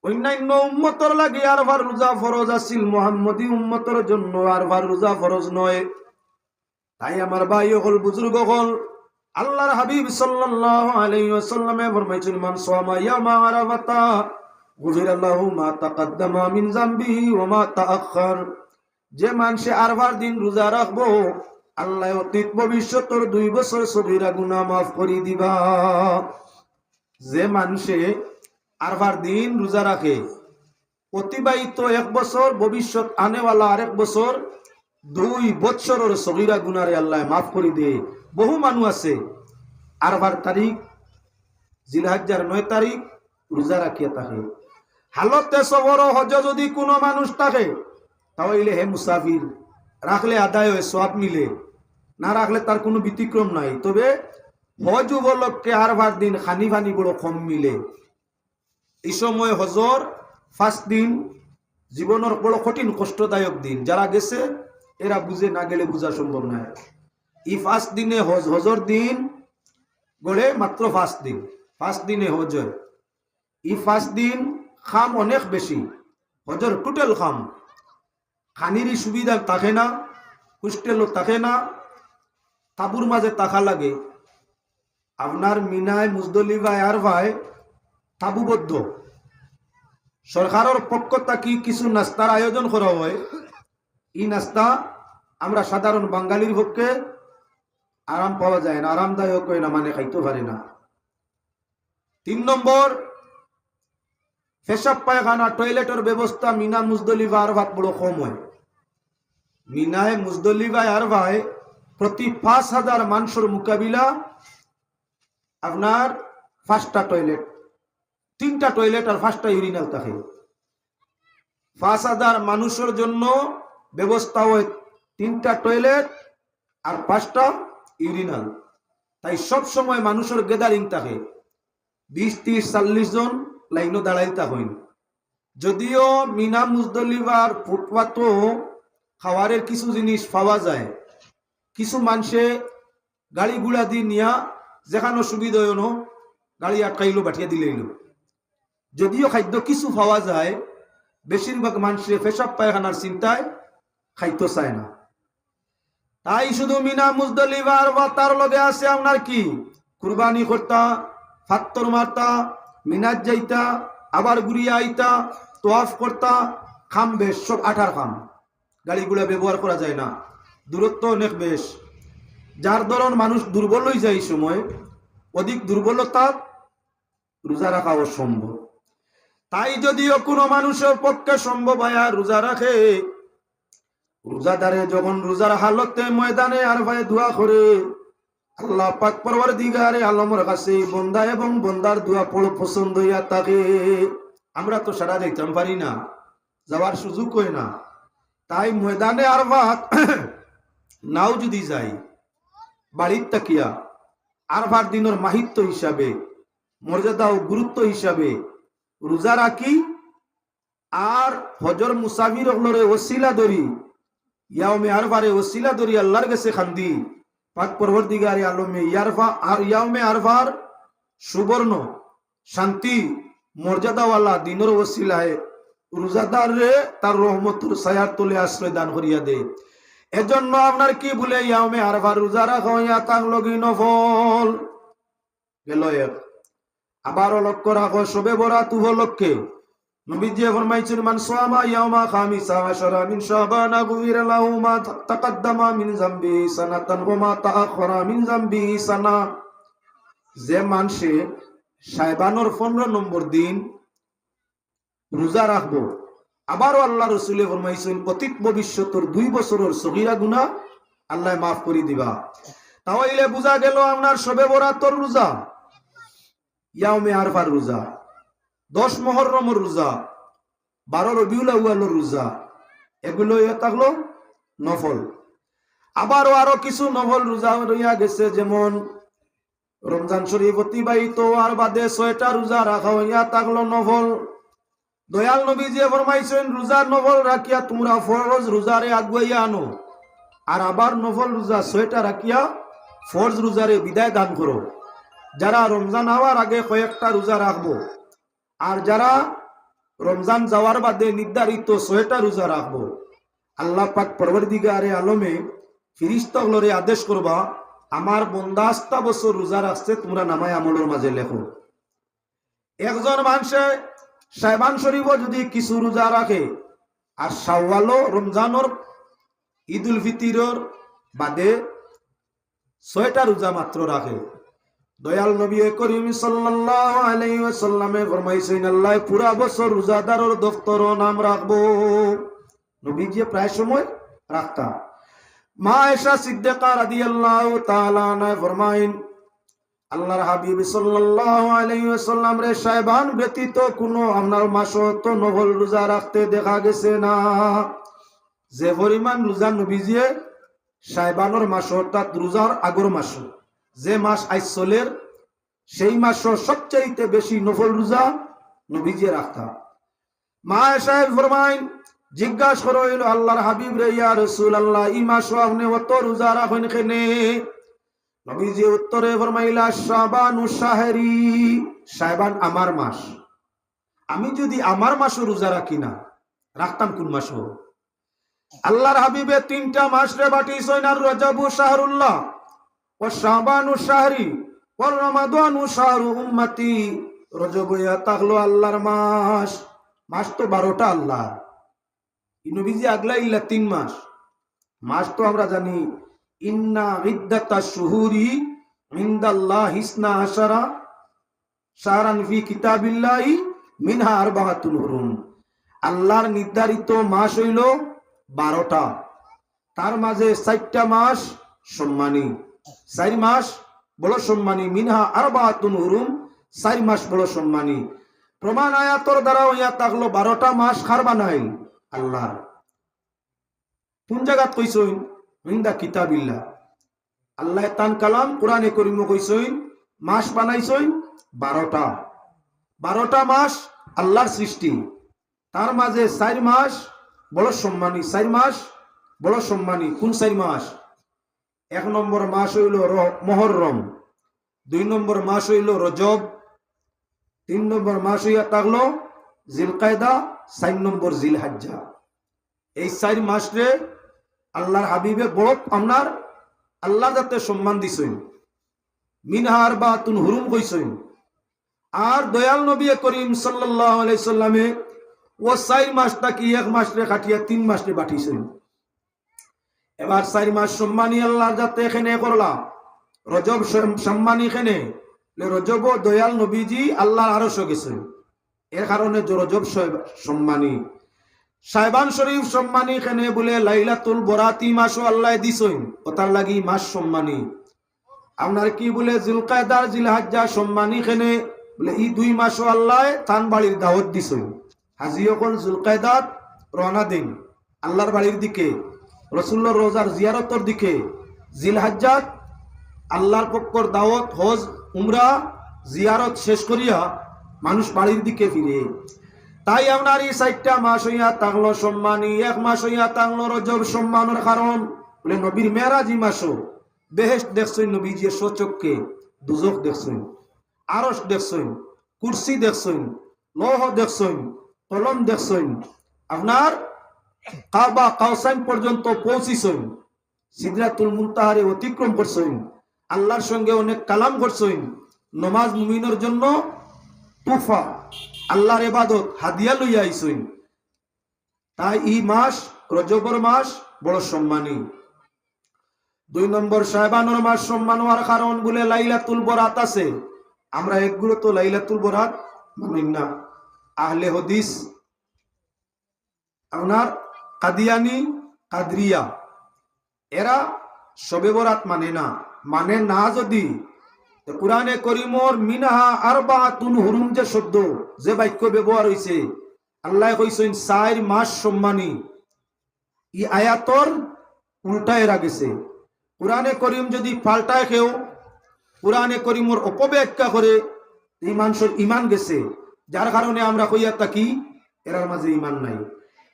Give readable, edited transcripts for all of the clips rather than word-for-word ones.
অন্যান্য উম্মতর লাগি আরফার রোজা ফরজ আছিল, মুহাম্মদী উম্মতর জন্য আরফার রোজা ফরজ নয়। তাই আমার ভাই হল, বুজুর্গ হল, আল্লাহর হাবিব সাল্লাল্লাহু আলাইহি ওয়াসাল্লামে ফরমাইছেন, মান সামা ইয়ামা আরাফাতা গুফিরা লাহু মা তাকাদ্দামা মিন যামবিহি ওয়া মা তাআখার। যে মানুষে আরফার দিন রোজা রাখবো, আল্লাহ অতীত ভবিষ্যতের 2 বছর সগীরা গুনাহ মাফ করে দিবা। যে মানুষে আরফার দিন রোজা রাখে, অতিবাহিত 1 বছর, ভবিষ্যৎ আনেওয়ালা আরেক বছর, 2 বছরের সগীরা গুনারে আল্লাহ মাফ করে দে। বহু মানুষ আছে আরফার তারিখ, জিলহজ্জার 9 তারিখ রোজা রাখিয়া থাকে। হালতে সফর হজ যদি কোনো মানুষ থাকে, তাহলে হে মুসাফির, রাখলে আদায় হয়, সওয়াব মিলে, না রাখলে তার কোনো ব্যতিক্রম নাই। তবে হজ উপলক্ষে আরফার দিন খানি ফানি বড় কম মিলে। এই সময় হজর 5 দিন জীবনের বড় কঠিন কষ্টদায়ক দিন। যারা গেছে এরা বুঝে, না গেলে বোঝা সম্ভব নয়। এই 5 দিনে হজর দিন গড়ে মাত্র 5 দিন, 5 দিনে হজ হয়। এই 5 দিন খাম অনেক বেশি, হজর টোটাল খাম। খানিরই সুবিধা থাকে না, হোস্টেলও থাকে না, তাবুর মাঝে থাকা লাগে। আপনার মিনায়, মুজদলিফায়, আরফায় তাবুবদ্ধ। সরকারের পক্ষ থেকে কিছু নাস্তার আয়োজন করা হয়। এই নাস্তা আমরা সাধারণ বাঙালির পক্ষে আরাম পাওয়া যায় না, আরামদায়ক হয় না, মানে খাইতে পারে না। 3 নম্বর, পেশাব পায়খানা টয়লেটের ব্যবস্থা মিনা, মুজদলিফা, আরফাত বড় কম হয়। মিনায়, মুজদলিফায়, আরফায় প্রতি 5000 মানুষের মোকাবিলা আপনার 5টা টয়লেট, 3টা টয়লেট আর 5টা ইউরিনাল থাকে। 5000 মানুষের জন্য ব্যবস্থা হয় 3টা টয়লেট আর 5টা ইউরিনাল। তাই সব সময় মানুষের গ্যাদারিং থাকে, 20, 30, 40 জন লাইনও দাঁড়াইতে হইন। যদিও মিনা, মুজদলিফার ফুটপাতো খাওয়ারের কিছু জিনিস পাওয়া যায়, কিছু মানুষে গাড়ি গুড়া দিয়ে নিয়া যেখানে সুবিধা হয় না গাড়ি আটকাইলো, বাঠিয়া দিলেইল। যদিও খাদ্য কিছু পাওয়া যায়, বেশিরভাগ মানুষে পেশাব পায়খানার চিন্তায় খাইতে চায় না। তাই শুধু মিনা, মুজদলিফা আর তার লগে আছে আপনার কি কুরবানি করতা, ফাত্তর মারতা, মিনাজ যাইতা, আবার ঘুরিয়া আইতা, তোয়াফ করতা, খাম বেশ, সব 8 খাম। গাড়িগুলা ব্যবহার করা যায় না, দূরত্ব অনেক বেশ। যার ধরন মানুষ দুর্বল হয়ে যায়, এই সময় অধিক দুর্বলতা রোজা রাখা অসম্ভব। তাই যদিও কোনো মানুষের পক্ষে সম্ভব হয় রোজা রাখে, রোজাদারে যখন রোজার হালতে ময়দানে আরফায় দোয়া করে, আল্লাহ পাক পরওয়ারদিগারে আলমের কাছে বন্দা এবং বন্দার দোয়া পছন্দ হইয়া থাকে। আমরা তো সারা যাইতাম পারি না, যাওয়ার সুযোগ হয় না। তাই ময়দানে আরফাত নাও যদি যাই, বাড়ির তাকিয়া আরফার দিনের মাহিত্য হিসাবে, মর্যাদা ও গুরুত্ব হিসাবে রোজা রাখি। আর হজর মুসাফির হলরে ওসিলা ধরি, ইয়াউমে আরফারে ওসিলা ধরি আল্লাহর কাছে খান্দি, পাক পরওয়ারদিগারে আলমে ইয়াউমে আরফার সুবর্ণ শান্তি মর্যাদাওয়ালা দিনের ওসিলায় রোজাদার রে তার রহমতুর ছায়ার তলে আশ্রয় দান করিয়া দে। এজন্য আপনার কি বলে ইয়াউমে আরফার রোজা রাখা হইয়া তার লগি নফল গেল। আবার লক্ষ্য রাখো, শবে বরাত উপলক্ষে নবীজি ফরমাইছেন, মান সামা ইয়াউমা খামিসা আশরা মিন শাবান গুফিরা লাহু মা তাকাদ্দামা মিন যামবিহি সানাতান ওয়া মা তাআখারা মিন যামবিহি সানা। যে মানুষে শাবানের 15 নম্বর দিন রোজা রাখবো, আবারও আল্লাহ রাসূল ফরমাইছেন অতীত ভবিষ্যতের 2 বছরের সগীরা গুনাহ আল্লাহ মাফ করে দিবা। তাহলে বোঝা গেল আপনার শবে বরাতের রোজা, ইয়াউমে আরফার রোজা, 10 মুহররমের রোজা, 12 রবিউল আউয়ালের রোজা, এগুলো থাকলো নফল। আবারও আরো কিছু নফল রোজা রইয়া গেছে, যেমন রমজান শরীফ অতিবাহিত আর বাদে 6টা রোজা রাখা হইয়া থাকলো নফল। দয়াল নবীজি ফরমাইছেন, রোজা নফল রাখিয়া তোমরা ফরজ রোজারে আগুয়াইয়া আনো, আর আবার নফল রোজা 6টা রাখিয়া ফরজ রোজারে বিদায় দান করো। যারা রমজান হওয়ার আগে কয়েকটা রোজা রাখবো, আর যারা রমজান যাওয়ার বাদে নির্ধারিত 6টা রোজা রাখবো। আল্লাহ পাক পরবর্তীকারে আলমে ফিরিস্তাগুলোরে আদেশ করবা, আমার বন্দা 8টা বছর রোজা রাখছে, তোমরা নামায় আমলের মাঝে লেখো। একজন মানুষে শাবান শরীফও যদি কিছু রোজা রাখে, আর শাওয়ালও রমজানর ঈদুল ফিতরের বাদে 6টা রোজা মাত্র রাখে, দয়াল নবী করিম সাল্লাল্লাহু আলাইহি ওয়াসাল্লামে ফরমাইছেন, আল্লাহ পুরা বছর রোজাদারের দফতর নাম রাখবো। নবীজি প্রায় সময় রাখতা। মা আয়েশা সিদ্দিকা রাদিয়াল্লাহু তাআলা আনহা ফরমাইন, আল্লাহর হাবিব সাল্লাল্লাহু আলাইহি ওয়াসাল্লাম রে শাবান ব্যতীত কোনো আপনার মাসও তো নফল রোজা রাখতে দেখা গেছে না। যে পরিমাণ রোজা নবীজিয়ে শাবানের মাস, অর্থাৎ রোজার আগর মাস, যে মাস আইসলের সেই মাস সবচাইতে বেশি নফল রোজা নবীজি রাখতা। মা আয়েশা ফরমাইন, জিজ্ঞাসা করা হইল, আল্লাহর হাবিব রে ইয়া রাসূলুল্লাহ, এই মাস আপনি অত রোজা রাখেন কেনে? নবীজি উত্তরে ফরমাইলা, শাবানু শাহরি, শাবান আমার মাস। আমি যদি আমার মাসও রোজা রাখি না, রাখতাম কোন মাসও? আল্লাহর হাবিবে 3টা মাস রে বাটিছেন, আর রজবু শাহরুল্লাহ, ও শাবানু শাহরি, ও রমাদানু শাহরু উম্মতি। রজব ইয়া তাগলো আল্লাহর মাস, মাস তো 12টা আল্লাহ। নবীজি আগলা ইল্লা 3 মাস। মাস তো আমরা জানি, ইন্না ইদ্দাতা শুহুরি ইনদাল্লাহি 12 শাহরান ফি কিতাবিল্লাহি মিনহা আরবাআতুন হুরুম। আল্লাহর নির্ধারিত মাস হইল 12টা, তার মাঝে 4টা মাস সম্মানী, 4 মাস বড় সম্মানী। মিনহা আরবাআতুন হুরুম, 4 মাস বড় সম্মানী। প্রমাণ আয়াতর দ্বারা হইয়া থাকলো 12টা মাস খার বানাই আল্লাহর। কোন জায়গাত কইছেন? ইনদা কিতাবিল্লাহ। আল্লাহ তান কালাম কোরআনে করিম কইছেন মাস বানাইছেন 12টা। 12টা মাস আল্লাহর সৃষ্টি, তার মাঝে 4 মাস বড় সম্মানী, 4 মাস বড় সম্মানী। কোন 4 মাস? 1 নম্বর মাস হইল মুহররম, 2 নম্বর মাস হইল রজব, 3 নম্বর মাস হইয়া থাকলো জিলকায়দা, 4 নম্বর জিলহজ্জা। এই 4 মাস রে আল্লাহর হাবিবে বড় আপনার আল্লাহ যাতে সম্মান দিছেন, মিনহা আরবাআতুন হুরুম কইছেন। আর দয়াল নবী করিম সাল্লাল্লাহু আলাইহি সাল্লামে ও 4 মাসটা কি 1 মাস রে কাটিয়া 3 মাস রে বাটিছেন। এবার 4 মাস সম্মানী আল্লাহ যাতে এখানে করলা, রজব সম্মানী এখানে, রজব দয়াল নবীজি আল্লাহর আরশে গেছেন, এর কারণে রজব সম্মানী। শাবান শরীফ সম্মানী এখানে বলে লাইলাতুল বরাতি মাসও আল্লাহ দিছেন, ওটার লাগি মাস সম্মানী। আপনার কি বলে জিলকায়দার জিলহজ্জা সম্মানী এখানে বলে এই 2 মাসও আল্লাহ তান বাড়ির দাওয়াত দিছেন। হাজি অকল জুলকায়দাত রওনা দিন আল্লাহর বাড়ির দিকে, রাসূলুল্লাহর রোজার জিয়ারতের দিকে। জিলহজ্জাত আল্লাহর পক্ষর দাওয়াত, হজ, উমরা, জিয়ারত শেষ করিয়া মানুষ বাড়ির দিকে ফিরে। তাই আপনার এই 4টা মাস হইয়া থাকলো সম্মানী। 1 মাস হইয়া থাকলো রজব সম্মানের কারণ বলে নবীর মেরাজি মাসও বেহেশত দেখছেন নবীজি সচক্ষে, দুজখ দেখছেন, আরশ দেখছেন, কুরসি দেখছেন, লৌহ দেখছেন, কলম দেখছেন, আপনার কাবা কাউসাইন পর্যন্ত পৌঁছিছেন, সিদরাতুল মুনতাহারে অতিক্রম করছেন, আল্লাহর সঙ্গে অনেক কালাম করছেন, নমাজ মুমিনের জন্য তুফা, আল্লাহর ইবাদত হাদিয়া লইয়া আইছেন। তাই এই মাস রজবর মাস বড় সম্মানী। 2 নম্বর শাবানের মাস সম্মান হওয়ার কারণ বলে লাইলাতুল বরাত আছে। আমরা একগুলো তো লাইলাতুল বরাত মানি না। আহলে হাদিস আপনার কাদিয়ানি, কাদরিয়া এরা শবে বরাত মানে না যদি কুরআনে করিমর মিনহা আরবাআতুন হুরুম যে শব্দ, যে বাক্য ব্যবহার হয়েছে, আল্লাহ কইছেন 4 মাস সম্মানী। এই আয়াতর উল্টায় রাখেছে। কুরআনে করিম যদি পাল্টায় কেউ কুরআনে করিমর অপব্যাখ্যা করে, এই মানুষের ইমান গেছে, যার কারণে আমরা কইয়া থাকি এরার মাঝে ইমান নাই।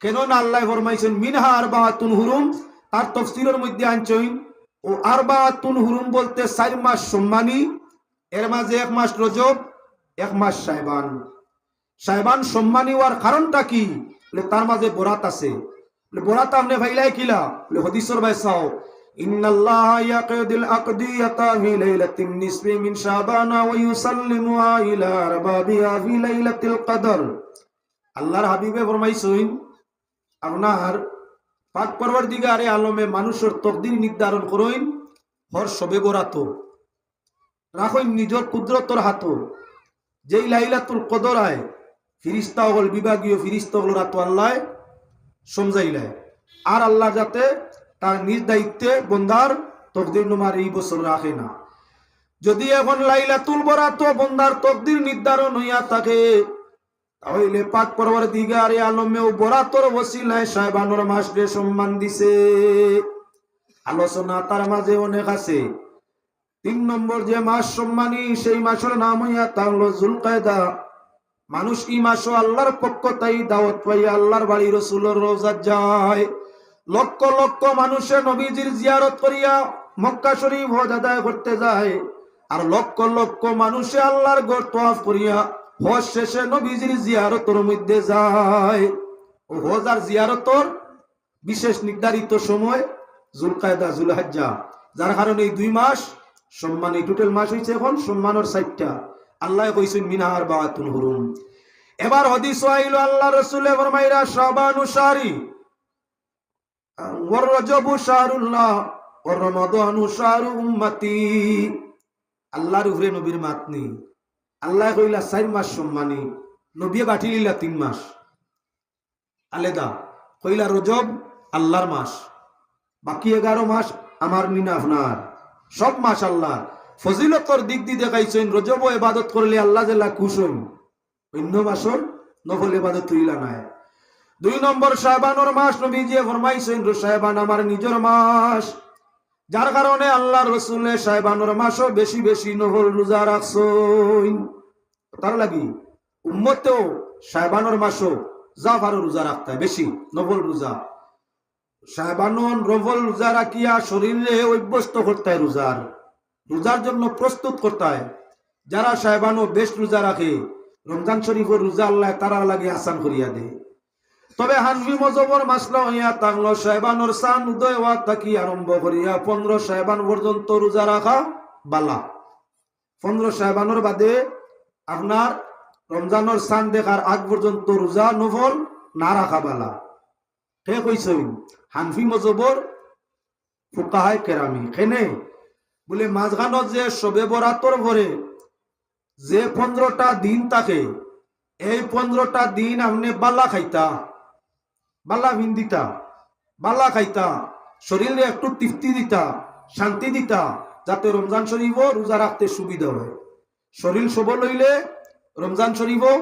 কেননা আল্লাহ ফরমাইছেন মিনহা আরবাআতুন হুরুম, তার তাফসীরের মধ্যে আনছেন ও আরবাআতুন হুরুম বলতে 4 মাস সম্মানী, এর মাঝে 1 মাস রজব, 1 মাস শাবান। সাহেবান সম্মানী হওয়ার কারণটা কি? তার মাঝে বরাত আছে। বরাত আপনি ভাইলাই কিলা? হদিসর বাইসাও, ইন্নাল্লাহা ইয়াকদিল আকদিয়াতা ফি লাইলাতিন নিসফি মিন শাবানা ওয়া ইউসাল্লিমুহা ইলা আরবাবিহা ফি লাইলাতিল কদর। আল্লাহর হাবিবে ফরমাইছেন, আপনার পাক পরওয়ারদিগারে আলমে মানুষের তকদির নির্ধারণ করেন হর শবে বরাত, রাখেন নিজের কুদরতর হাত। যেই লাইলাতুল কদর আয় ফিরিস্তা হল বিভাগীয় ফিরিস্তা হল রাত আল্লাহ সমঝাইলায়, আর আল্লাহ যাতে তার নিজ দায়িত্বে বন্দার তকদির নুমার এই বছর রাখে না। যদি এখন লাইলাতুল বরাত বন্দার তকদির নির্ধারণ হইয়া থাকে, তাহলে পাক পরওয়ারদিগারে আলমেও বরাতর ওসিলায় শাবানুর মাসকে সম্মান দিছে। আলোচনা তার মাঝে অনেক আছে। 3 নম্বর যে মাস সম্মানী, সেই মাসের নাম হইয়া তাহলো জুলকায়দা। মানুষ এই মাসও আল্লাহর পক্ষ তাই দাওয়াত পাইয়া আল্লাহর বাড়ি রসুলের রওজাত যায়। লক্ষ লক্ষ মানুষে নবীজির জিয়ারত করিয়া মক্কা শরীফ হজ আদায় করতে যায়, আর লক্ষ লক্ষ মানুষে আল্লাহর ঘর তওয়াফ করিয়া হজ শেষে নবীজির জিয়ারতের মধ্যে যায়। ও হজ আর জিয়ারতর বিশেষ নির্ধারিত সময় জুলকায়দা জুলহজ্জা, যার কারণে এই 2 মাস সম্মান। এই টোটাল মাস হইছে এখন সম্মানের 4টা। আল্লাহ কইছেন মিনহার বাতুন হুরুম। এবার হাদিস আইলো আল্লাহ রাসূলে ফরমাইরা শাবানু শাহরি ওয়ার রজবু শাহরুল্লাহ ওয়ার রমাদানু শাহরু উম্মতি। আল্লাহর উপরে নবীর মাতনি। আল্লাহ কইলা 4 মাস সম্মানী, নবী বাঠিলিলা 3 মাস আলাদা। কইলা রজব আল্লাহর মাস, বাকি 11 মাস আমার নিনা আপনার। সব মাস আল্লাহ ফজিলতর দিক দিয়ে দেখাইছেন। রজব ইবাদত করলে আল্লাহ জেলা খুশ হন, অন্য মাসর নফল ইবাদত হইলা নাই। 2 নম্বর শাবানুর মাস, নবীজি ফরমাইছেন শাবান আমার নিজের মাস, যার কারণে আল্লাহর রাসূলে শাবানুর মাসও বেশি বেশি নফল রোজা রাখছেন। তার লাগি উম্মতেও শাবানুর মাসও জাফার রোজা রাখতে হয়, বেশি নফল রোজা। শাবানুন নফল রোজা রাখিয়া শরীরে অভ্যস্ত করতে হয়, রোজার জন্য প্রস্তুত করতে হয়। যারা শাবানও বেশ রোজা রাখে, রমজান শরীফের রোজা আল্লাহ তারা লাগে আসান করিয়া দেয়। তবে হানফি মযহবের মাসলা হইয়া থাকলো শাবানুর চাঁদ উদয় হওয়া থাকি আরম্ভ করিয়া 15 শাবান পর্যন্ত রোজা রাখা বালা। 15 শাবানুর বাদে আপনার রমজানের চাঁদ দেখার আগ পর্যন্ত রোজা নফল না রাখা বালা। ঠিক হইছে হানফি মযহবের ফুকাহায়ে কেরামি। কেনে বলে মাঝখানত যে শবে বরাতর পরে যে 15টা দিন থাকে, এই 15টা দিন আপনি বালা খাইতা, বালা ভিন্দিতা, বালা খাইতা, শরীরে একটু তৃপ্তি দিতা, শান্তি দিতা, যাতে রমজান শরীফও রোজা রাখতে সুবিধা হয়। শরীর সবল হইলে রমজান শরীফও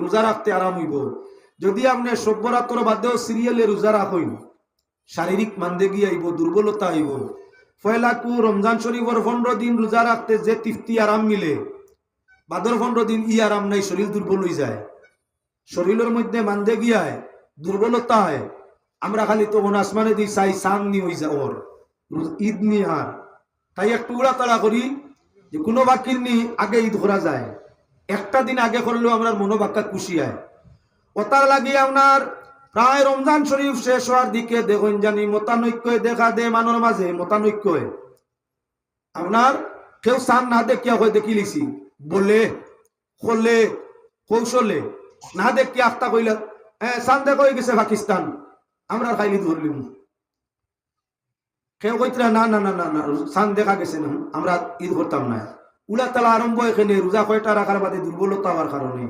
রোজা রাখতে আরাম হইব। যদি আপনি শব বরাতর বাদেও সিরিয়ালে রোজা রাখেন, শারীরিক মান্দেগি আইব, দুর্বলতা আইব। ফয়লাকু রমজান শরীফের 15 দিন রোজা রাখতে যে তৃপ্তি আরাম মিলে, বাদর 15 দিন ই আরাম নাই, শরীর দুর্বল হয়ে যায়, শরীরের মধ্যে মান্দেগি আয়, দুর্বলতা হয়। আমরা খালি তখন আসমানে দিই চাই চাঁদ নি হয়ে যায়, ওর ঈদ নি। আর তাই একটু উড়াতাড়া করি যে কোনো বাকির নি আগে ঈদ করা যায়, একটা দিন আগে করলেও আমরা মনোবাক্যা খুশি হয়। ওটার লাগিয়ে আপনার প্রায় রমজান শরীফ শেষ হওয়ার দিকে দেখুন জানি মতানৈক্য দেখা দে মানুষ মাঝে। মতানৈক্য আপনার কেউ চান না দেখিয়া হয় দেখি লিছি বলে খোলে কৌশলে না দেখি আফতা কইলা চান দেখো গেছে পাকিস্তান, আমরা খাইলি ধরলিম। কেউ কইতরা না না না না না চান দেখা গেছে না, আমরা ঈদ করতাম না। উলা তালা আরম্ভ এখানে রোজা কয়টা রাখার বাদে দুর্বলতা হওয়ার কারণে।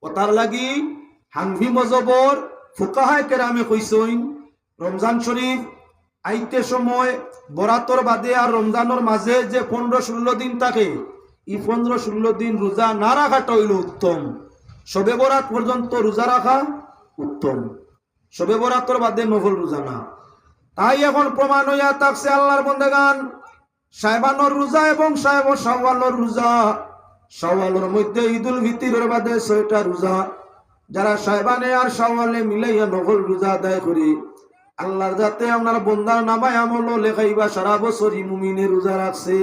ওটার লাগি হানফি মযহবের ফুকাহায়ে কেরামে কইছেন রমজান শরীফ আইতে সময় বরাতর বাদে আর রমজানের মাঝে যে 15-16 দিন থাকে, এই 15-16 দিন রোজা না রাখাটা হইল উত্তম। শবে বরাত পর্যন্ত রোজা রাখা উত্তম, শবে বরাতর বাদে নফল রোজা না। তাই এখন প্রমাণ হইয়া থাকছে আল্লাহর বন্দেগান শাবানুর রোজা এবং শাওয়ালের রোজা। শাওয়ালের মধ্যে ঈদুল ফিতরের বাদে 6টা রোজা। যারা শাবানে আর শাওয়ালে মিলাইয়া নফল রোজা আদায় করি, আল্লাহর যাতে আপনার বন্দার নামায় আমল লেখাইবা সারা বছরই মুমিনের রোজা রাখছে।